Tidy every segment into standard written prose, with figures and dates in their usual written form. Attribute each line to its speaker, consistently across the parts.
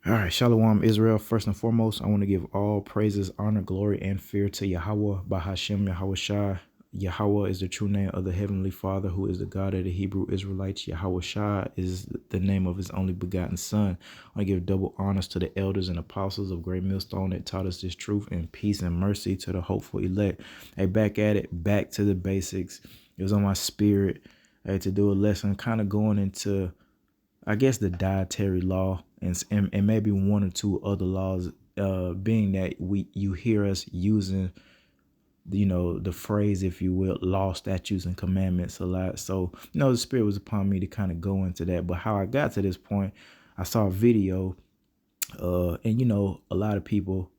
Speaker 1: All right, Shalom, Israel. First and foremost, I want to give all praises, honor, glory, and fear to Yahweh, Bahashem, Yahweh Shai. Yahweh is the true name of the Heavenly Father, who is the God of the Hebrew Israelites. Yahweh Shai is the name of his only begotten Son. I give double honors to the elders and apostles of Great Millstone that taught us this truth, and peace and mercy to the hopeful elect. Hey, back at it, back to the basics. It was on my spirit to do a lesson, kind of going into, I guess, the dietary law and maybe one or two other laws, being that you hear us using, the phrase, if you will, law, statutes, and commandments a lot. So, the spirit was upon me to kind of go into that. But how I got to this point, I saw a video, and a lot of people,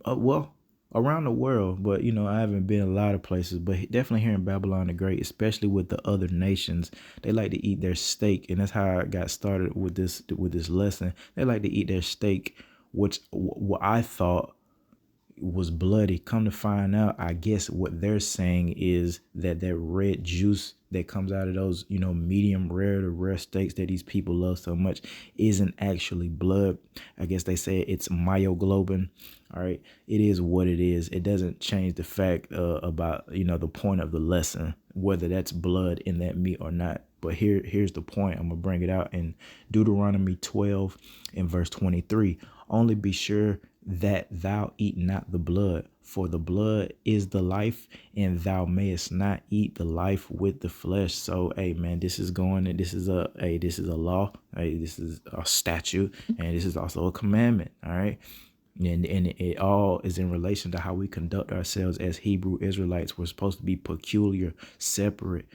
Speaker 1: well, around the world, but I haven't been a lot of places, but definitely here in Babylon the Great, especially with the other nations, they like to eat their steak, and that's how I got started with this lesson. They like to eat their steak, which what I thought was bloody. Come to find out, I guess what they're saying is that red juice that comes out of those, medium rare to rare steaks that these people love so much isn't actually blood. I guess they say it's myoglobin. All right. It is what it is. It doesn't change the fact about, the point of the lesson, whether that's blood in that meat or not. But here's the point. I'm going to bring it out in Deuteronomy 12 and verse 23. Only be sure that thou eat not the blood, for the blood is the life, and thou mayest not eat the life with the flesh. So, hey, man, this is a law. Hey, this is a statute, and this is also a commandment. All right. And it all is in relation to how we conduct ourselves as Hebrew Israelites. We're supposed to be peculiar, separate,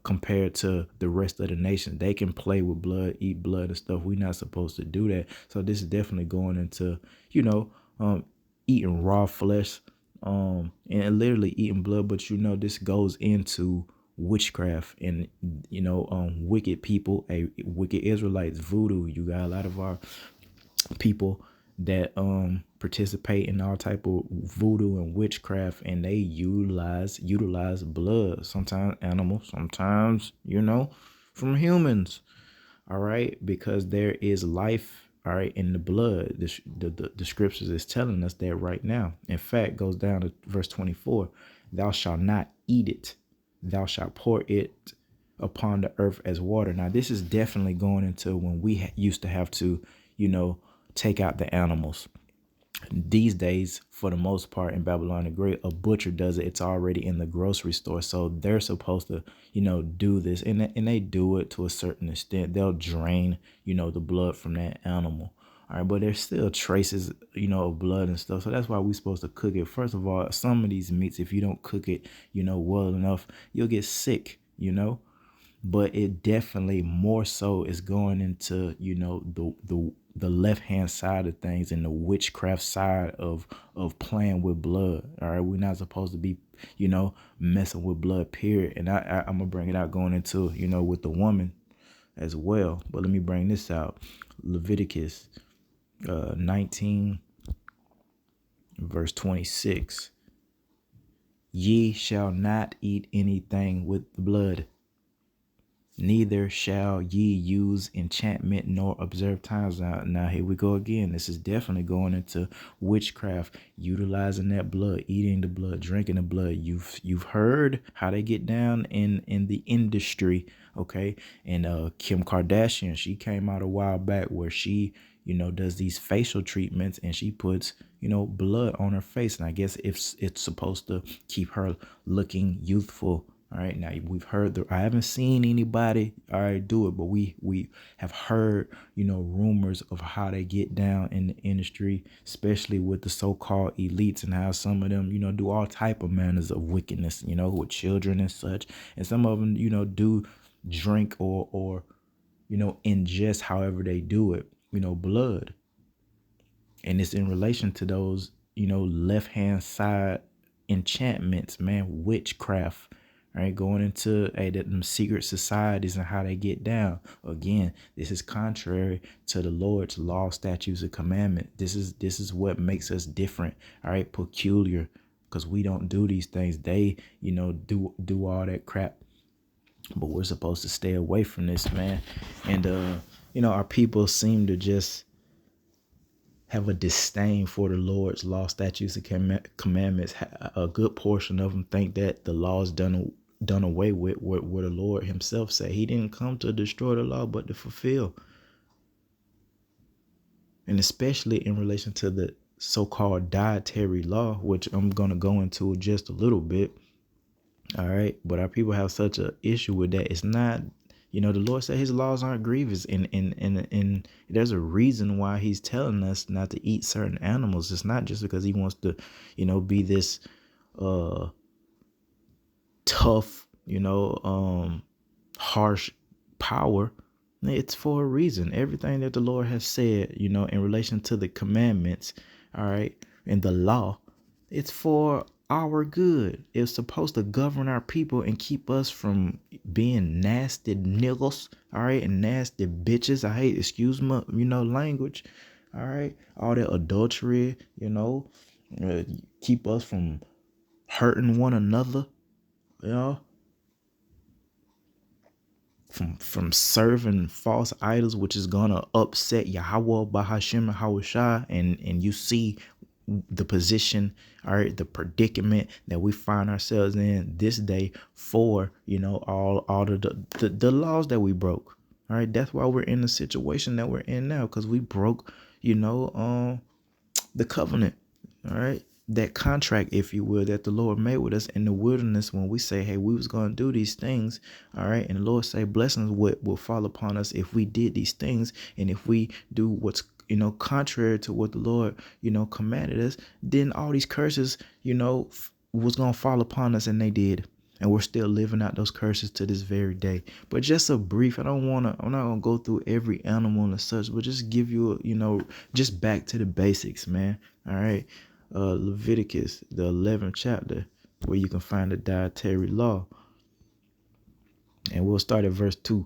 Speaker 1: compared to the rest of the nation. They can play with blood, eat blood and stuff. We're not supposed to do that. So this is definitely going into, eating raw flesh, and literally eating blood. But this goes into witchcraft and wicked people, wicked Israelites, voodoo. You got a lot of our people that participate in all type of voodoo and witchcraft, and they utilize blood, sometimes animals, sometimes from humans. All right, because there is life, all right, in the blood. The scriptures is telling us that right now. In fact, goes down to verse 24. Thou shalt not eat it, thou shalt pour it upon the earth as water. Now this is definitely going into when we used to have to take out the animals. These days, for the most part, in Babylon the Great, a butcher does it. It's already in the grocery store. So they're supposed to, do this. And they do it to a certain extent. They'll drain, the blood from that animal. All right. But there's still traces, of blood and stuff. So that's why we're supposed to cook it. First of all, some of these meats, if you don't cook it, well enough, you'll get sick, But it definitely more so is going into, the left hand side of things and the witchcraft side of playing with blood. All right, we're not supposed to be messing with blood, period. And I'm gonna bring it out going into with the woman as well. But let me bring this out. Leviticus 19 verse 26. Ye shall not eat anything with blood, neither shall ye use enchantment nor observe times. Now here we go again. This is definitely going into witchcraft, utilizing that blood, eating the blood, drinking the blood. You've heard how they get down in the industry, okay? And Kim Kardashian, she came out a while back where she does these facial treatments, and she puts blood on her face, and I guess if it's supposed to keep her looking youthful. All right, now we've heard I haven't seen anybody do it, but we have heard rumors of how they get down in the industry, especially with the so-called elites, and how some of them do all type of manners of wickedness, with children and such, and some of them do drink or ingest, however they do it, blood, and it's in relation to those left hand side enchantments, man, witchcraft. All right, going into them secret societies and how they get down. Again, this is contrary to the Lord's law, statutes, and commandment. This is what makes us different. All right, peculiar, because we don't do these things. They do all that crap, but we're supposed to stay away from this, man. And our people seem to just have a disdain for the Lord's law, statutes, and commandments. A good portion of them think that the law is done away with. Where the Lord himself said he didn't come to destroy the law, but to fulfill. And especially in relation to the so-called dietary law, which I'm going to go into just a little bit. All right. But our people have such an issue with that. It's not, the Lord said his laws aren't grievous. And there's a reason why he's telling us not to eat certain animals. It's not just because he wants to, be this tough, harsh power. It's for a reason. Everything that the Lord has said, in relation to the commandments, all right, and the law, it's for our good. It's supposed to govern our people and keep us from being nasty niggas, all right, and nasty bitches. I hate, excuse my, language, all right, all that adultery, keep us from hurting one another, from serving false idols, which is gonna upset Yahweh Bahashim Hawashai, and you see the position, all right, the predicament that we find ourselves in this day for all of the laws that we broke. All right, that's why we're in the situation that we're in now, because we broke the covenant, all right, that contract, if you will, that the Lord made with us in the wilderness when we say, hey, we was going to do these things, all right, and the Lord say blessings will fall upon us if we did these things, and if we do what's contrary to what the Lord commanded us, then all these curses was going to fall upon us, and they did. And we're still living out those curses to this very day. But just a brief, I'm not going to go through every animal and such, but just give you, just back to the basics, man. All right. Leviticus, the 11th chapter, where you can find the dietary law. And we'll start at verse 2.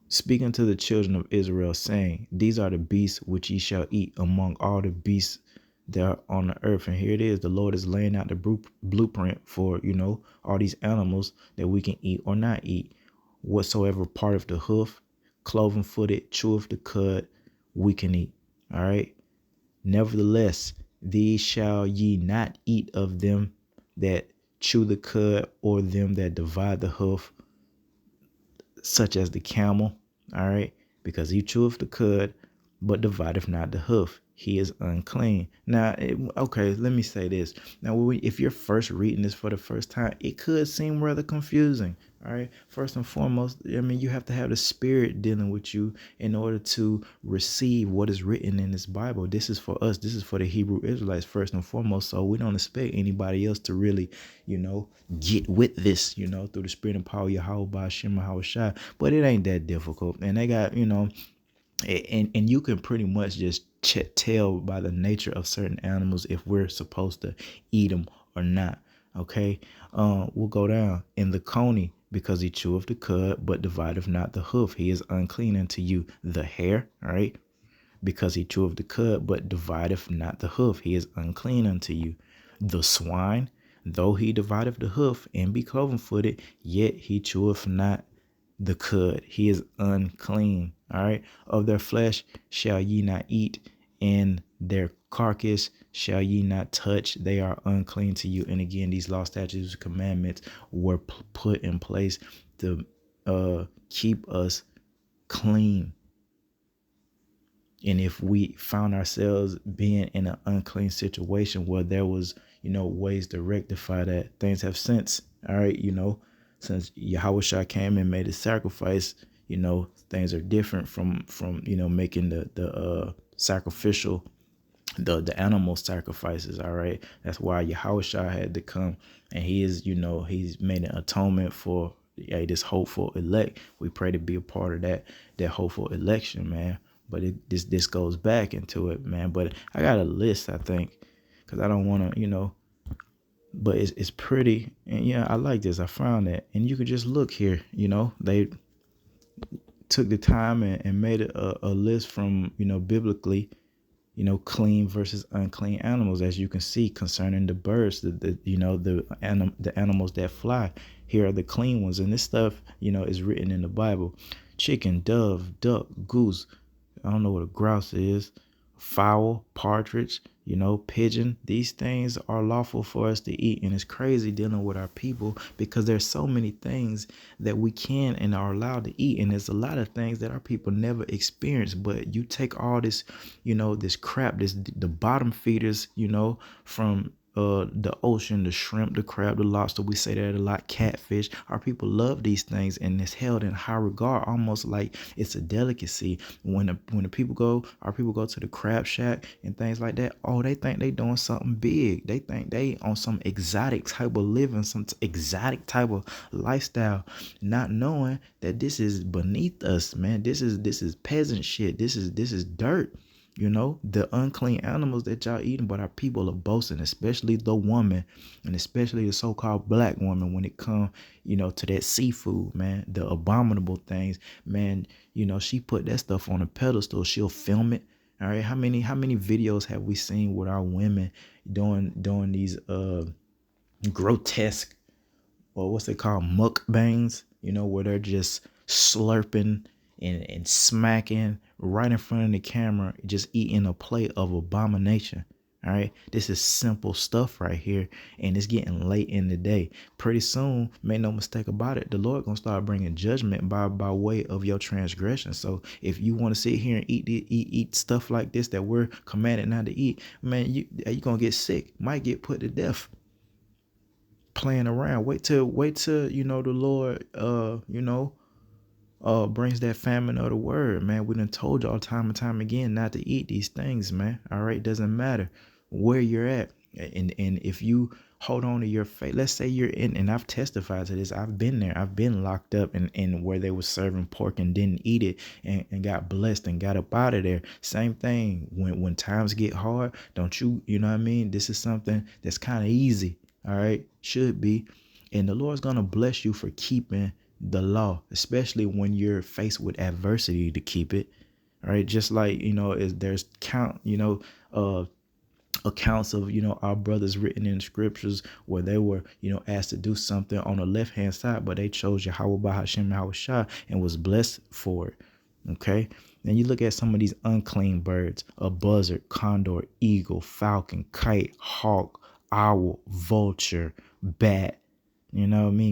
Speaker 1: Speaking to the children of Israel, saying, these are the beasts which ye shall eat among all the beasts that are on the earth. And here it is. The Lord is laying out the blueprint for, all these animals that we can eat or not eat. Whatsoever part of the hoof, cloven footed, cheweth the cud, we can eat. All right. Nevertheless, these shall ye not eat of them that chew the cud, or them that divide the hoof, such as the camel. All right. Because he cheweth the cud, but divideth not the hoof, he is unclean. Now, okay, let me say this. Now, if you're first reading this for the first time, it could seem rather confusing. All right. First and foremost, you have to have the Spirit dealing with you in order to receive what is written in this Bible. This is for us. This is for the Hebrew Israelites first and foremost. So we don't expect anybody else to really, get with this, through the Spirit and power of Yahweh by Shema Hawashai. But it ain't that difficult. And they got, and you can pretty much just tell by the nature of certain animals if we're supposed to eat them or not. Okay. We'll go down. In the coney, because he cheweth the cud, but divideth not the hoof, he is unclean unto you. The hare, all right, because he cheweth the cud, but divideth not the hoof, he is unclean unto you. The swine, though he divideth the hoof and be cloven footed, yet he cheweth not the cud, he is unclean. All right. Of their flesh shall ye not eat, and their carcass shall ye not touch, they are unclean to you. And again, these law, statutes, commandments were put in place to keep us clean. And if we found ourselves being in an unclean situation where there was, ways to rectify that, things have since, all right, since Yahushua came and made a sacrifice, things are different from making the sacrificial, the animal sacrifices. All right. That's why Yahushua had to come, and he is, he's made an atonement for this hopeful elect. We pray to be a part of that hopeful election, man. But this goes back into it, man. But I got a list, I think, because I don't want to, but it's pretty. And yeah, I like this. I found that. And you can just look here, they took the time and made a list from, biblically, clean versus unclean animals, as you can see concerning the birds, the animals that fly. Here are the clean ones. And this stuff, is written in the Bible. Chicken, dove, duck, goose. I don't know what a grouse is. fowl, partridge, pigeon. These things are lawful for us to eat. And it's crazy dealing with our people because there's so many things that we can and are allowed to eat. And there's a lot of things that our people never experience. But you take all this, this crap, the bottom feeders, from the ocean, the shrimp, the crab, the lobster. We say that a lot. Catfish. Our people love these things, and it's held in high regard, almost like it's a delicacy. When the people go, our people go to the crab shack and things like that. Oh, they think they doing something big. They think they on some exotic type of living, some exotic type of lifestyle, not knowing that this is beneath us, man. This is peasant shit. This is dirt. The unclean animals that y'all eating, but our people are boasting, especially the woman, and especially the so-called black woman when it come, to that seafood, man, the abominable things, man. She put that stuff on a pedestal. She'll film it. All right. How many videos have we seen with our women doing these grotesque, or what's it called, mukbangs, where they're just slurping and smacking right in front of the camera, just eating a plate of abomination. All right, this is simple stuff right here, and it's getting late in the day. Pretty soon, make no mistake about it, the Lord gonna start bringing judgment by way of your transgression. So if you want to sit here and eat stuff like this that we're commanded not to eat, man, you gonna get sick, might get put to death playing around. Wait till the Lord brings that famine of the word, man. We done told y'all time and time again not to eat these things, man. All right, doesn't matter where you're at, and if you hold on to your faith, let's say you're in, and I've testified to this. I've been there. I've been locked up in where they were serving pork and didn't eat it, and got blessed and got up out of there. Same thing when times get hard. Don't you know what I mean? This is something that's kind of easy. All right, should be, and the Lord's gonna bless you for keeping the law, especially when you're faced with adversity to keep it. All right, just like there's accounts of our brothers written in scriptures where they were asked to do something on the left hand side, but they chose Yahweh by Hashem Yahweh Shah and was blessed for it. Okay, then you look at some of these unclean birds: a buzzard, condor, eagle, falcon, kite, hawk, owl, vulture, bat.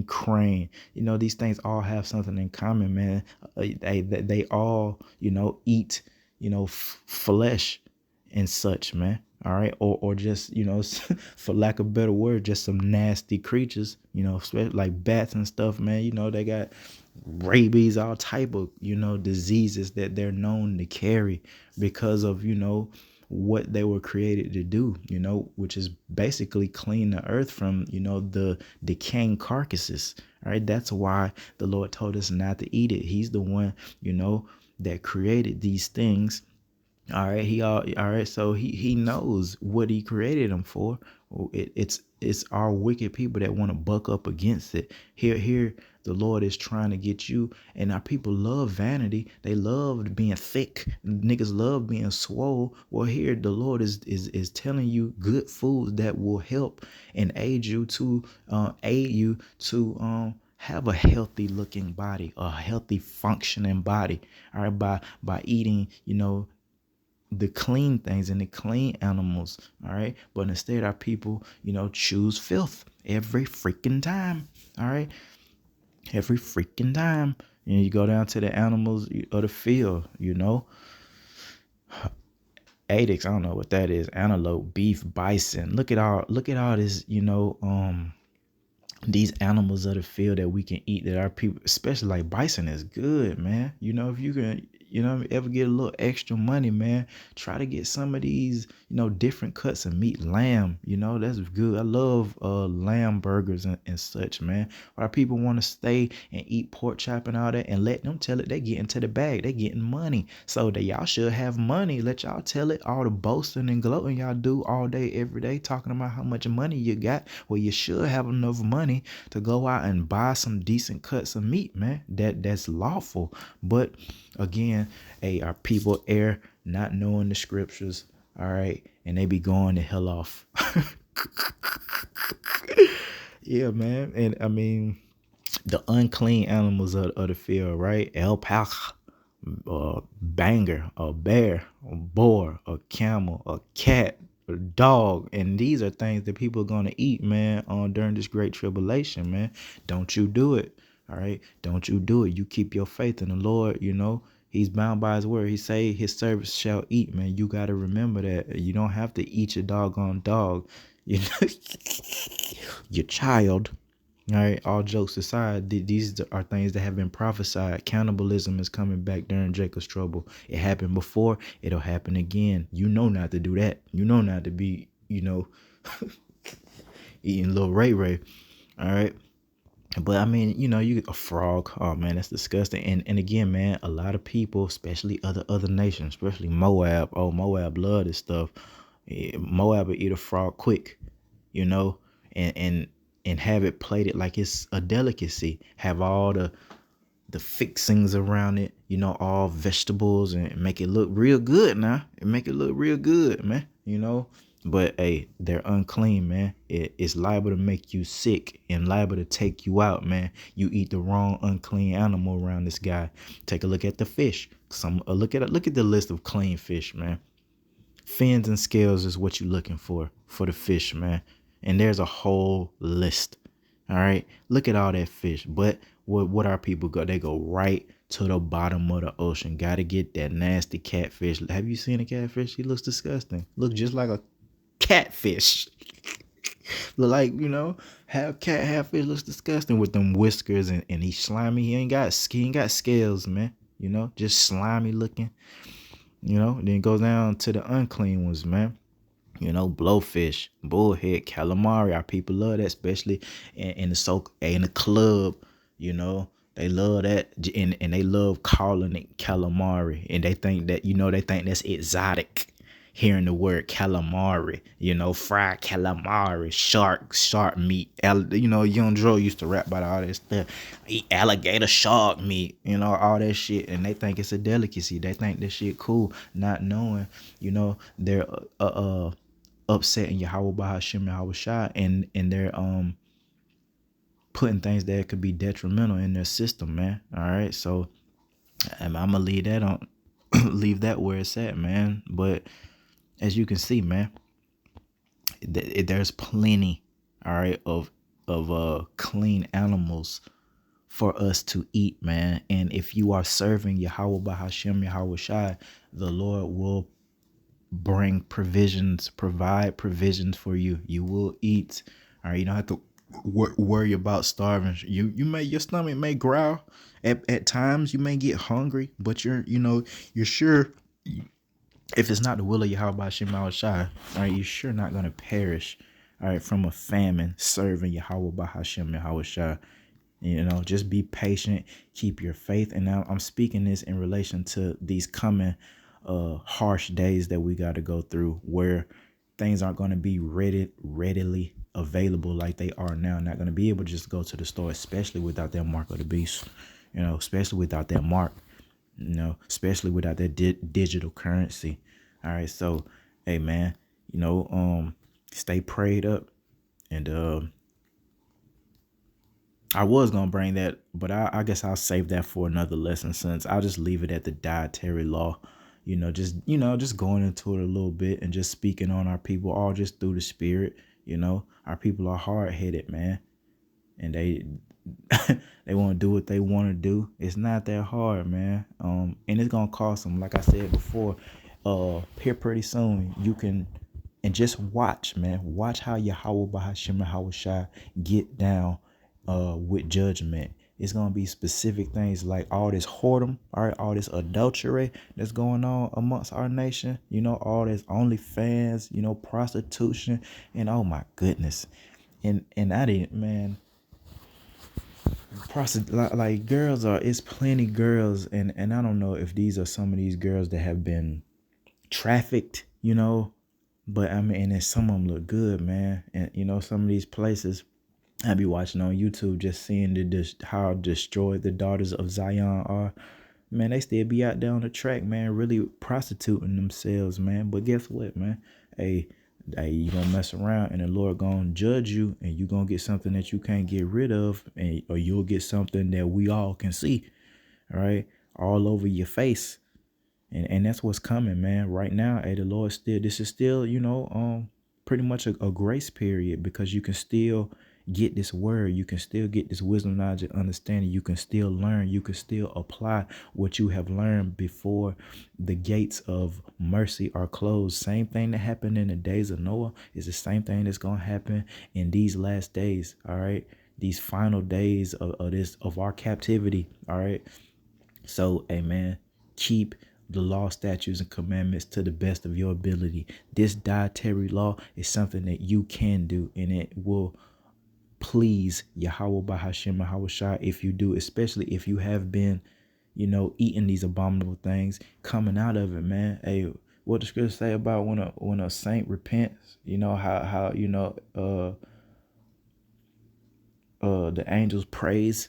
Speaker 1: Crane. These things all have something in common, man. They all, eat, flesh and such, man. All right. Or just, for lack of a better word, just some nasty creatures, especially like bats and stuff, man. They got rabies, all type of, diseases that they're known to carry because of, what they were created to do, which is basically clean the earth from, the decaying carcasses. All right. That's why the Lord told us not to eat it. He's the one, that created these things. All right. All right. So he knows what he created them for. It's our wicked people that want to buck up against it. Here, the Lord is trying to get you, and our people love vanity. They love being thick. Niggas love being swole. Well, here the Lord is telling you good foods that will help and aid you to have a healthy looking body, a healthy functioning body. All right, by eating, the clean things and the clean animals. All right. But instead our people, choose filth every freaking time. All right. Every freaking time. And you go down to the animals of the field, Adix, I don't know what that is. Antelope, beef, bison. Look at all this, these animals of the field that we can eat, that our people, especially like bison, is good, man. If you can, ever get a little extra money, man, try to get some of these, different cuts of meat. Lamb, that's good. I love lamb burgers and such, man. Our people want to stay and eat pork chop and all that, and let them tell it they get into the bag. They getting money. So that y'all should have money. Let y'all tell it. All the boasting and gloating y'all do all day, every day, talking about how much money you got. Well, you should have enough money to go out and buy some decent cuts of meat, man. That's lawful. But again, hey, our people err not knowing the scriptures. All right, and they be going the hell off. Yeah, man. And I mean, the unclean animals of the field, right? Alpaca, a banger, a bear, a boar, a camel, a cat, a dog. And these are things that people are going to eat, man, during this great tribulation, man. Don't you do it. All right. Don't you do it. You keep your faith in the Lord, He's bound by his word. He say his servants shall eat, man. You got to remember that. You don't have to eat your doggone dog. You know, your child. All right, all jokes aside, these are things that have been prophesied. Cannibalism is coming back during Jacob's trouble. It happened before, it'll happen again. You know not to do that. You know not to be, eating little Ray Ray. All right. But I mean, you a frog. Oh man, that's disgusting. And again, man, a lot of people, especially other nations, especially Moab. Oh, Moab love this stuff. Moab will eat a frog quick, you know, and and and have it plated like it's a delicacy. Have all the fixings around it, all vegetables, and make it look real good now. And make it look real good, man. But hey, they're unclean, man. It's liable to make you sick and liable to take you out, man. You eat the wrong unclean animal around this guy. Take a look at the fish. Look at the list of clean fish, man. Fins and scales is what you're looking for the fish, man. And there's a whole list. All right. Look at all that fish. But what our people go? They go right to the bottom of the ocean. Gotta get that nasty catfish. Have you seen a catfish? He looks disgusting. Look just like a catfish. Look like, half cat, half fish. Looks disgusting with them whiskers, and he's slimy. He ain't got scales, man. Just slimy looking. Then it goes down to the unclean ones, man. Blowfish, bullhead, calamari. Our people love that, especially in the club. They love that, and they love calling it calamari, and they think that's exotic. Hearing the word calamari, fried calamari, shark meat. Young Joe used to rap about all that stuff. Eat alligator shark meat, all that shit, and they think it's a delicacy. They think this shit cool, not knowing, they're upsetting Yahweh Bahashim Yahweh Shai, and they're putting things that could be detrimental in their system, man. All right, so I'm gonna leave that on, leave that where it's at, man. But as you can see, man, there's plenty, all right, of clean animals for us to eat, man. And if you are serving Yahweh Bahashim Yahweh Shai, the Lord will provide provisions for you. You will eat. All right, you don't have to worry about starving. Your stomach may growl at times. You may get hungry, but you're sure. If it's not the will of Yahweh Hashem Shai, all right, you're sure not gonna perish, all right, from a famine serving Yahweh Hashem Yahweh Shai. Just be patient, keep your faith. And now I'm speaking this in relation to these coming harsh days that we got to go through, where things aren't going to be readily available like they are now. Not going to be able to just go to the store, especially without that mark of the beast, especially without that mark, especially without that digital currency. All right, so hey, man, stay prayed up. And I was gonna bring that, but I guess I'll save that for another lesson, since I'll just leave it at the dietary law. Just going into it a little bit and just speaking on our people, all just through the spirit. Our people are hard headed, man, and they they want to do what they want to do. It's not that hard, man. And it's gonna cost them. Like I said before, here pretty soon you can, and just watch, man. Watch how Yahweh Bahashim Yahweh Shai get down with judgment. It's gonna be specific things like all this whoredom, all right, all this adultery that's going on amongst our nation. All this OnlyFans, prostitution, and oh my goodness, and I didn't, man. Like girls it's plenty girls, and I don't know if these are some of these girls that have been trafficked, but I mean, and some of them look good, man, and some of these places I be watching on YouTube, just seeing how destroyed the daughters of Zion are. Man, they still be out there on the track, man, really prostituting themselves, man. But guess what, man? Hey, you gonna mess around, and the Lord gonna judge you, and you gonna get something that you can't get rid of, or you'll get something that we all can see. All right. all over your face. And that's what's coming, man. Right now, hey, the Lord still, this is still, pretty much a grace period, because you can still get this word. You can still get this wisdom, knowledge, and understanding. You can still learn. You can still apply what you have learned before the gates of mercy are closed. Same thing that happened in the days of Noah is the same thing that's going to happen in these last days. All right. These final days of our captivity. All right. So, hey, man, keep the law, statutes, and commandments to the best of your ability. This dietary law is something that you can do, and it will please Yahweh Bahashem Yahweh Shai if you do, especially if you have been, eating these abominable things, coming out of it, man. Hey, what the scripture say about when a saint repents, how the angels praise,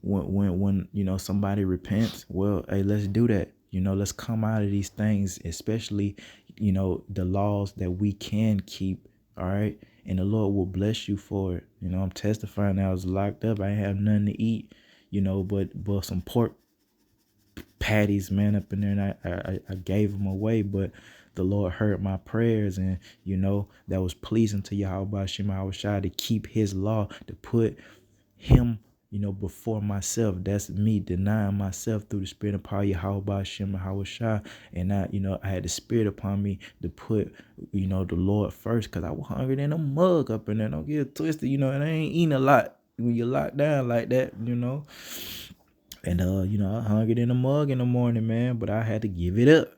Speaker 1: when somebody repents. Well, hey, let's do that. Let's come out of these things, especially the laws that we can keep. All right, and the Lord will bless you for it. I'm testifying that I was locked up. I ain't have nothing to eat, but some pork patties, man, up in there, and I gave them away. But the Lord heard my prayers, and that was pleasing to Yahweh Shema Shai, to keep his law, to put him before myself. That's me denying myself through the spirit of power, Yahweh Shema Shai. And I had the spirit upon me to put the Lord first, because I was hungry than a mug up in there. Don't get it twisted, and I ain't eating a lot when you're locked down like that. And I hung it in a mug in the morning, man, but I had to give it up.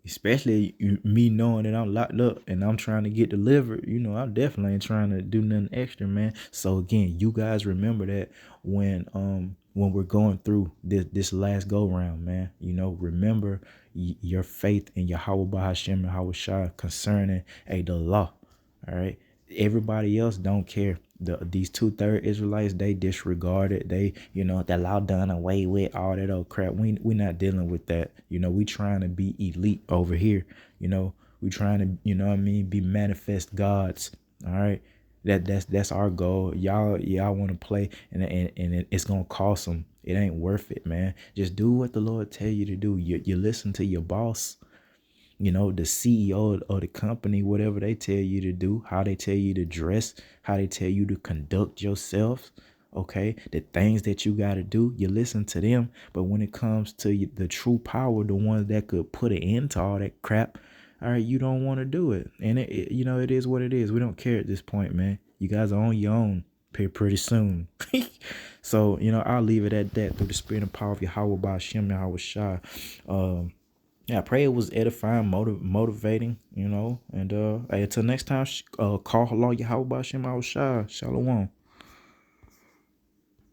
Speaker 1: Especially me knowing that I'm locked up and I'm trying to get delivered. I definitely ain't trying to do nothing extra, man. So again, you guys remember that when we're going through this last go round, man. Remember your faith in Yahweh Bahashem and Yahweh Shai concerning the law. All right. Everybody else don't care. These 2/3 Israelites, they disregard it. They, the law done away with, all that old crap. We not dealing with that. We trying to be elite over here. We trying to, be manifest gods. All right. That's our goal. Y'all want to play, and it's gonna cost them. It ain't worth it, man. Just do what the Lord tell you to do. You listen to your boss, the CEO of the company, whatever they tell you to do, how they tell you to dress, how they tell you to conduct yourself. Okay, the things that you got to do, you listen to them. But when it comes to the true power, the ones that could put an end to all that crap, all right, you don't want to do it. And it is what it is. We don't care at this point, man. You guys are on your own pretty soon. So, I'll leave it at that, through the spirit and power of Yahweh by Shem Yahweh Shai. Yeah, I pray it was edifying, motivating, and hey, until next time, call Allah Yahweh by Shem Yahweh Shai. Shalom.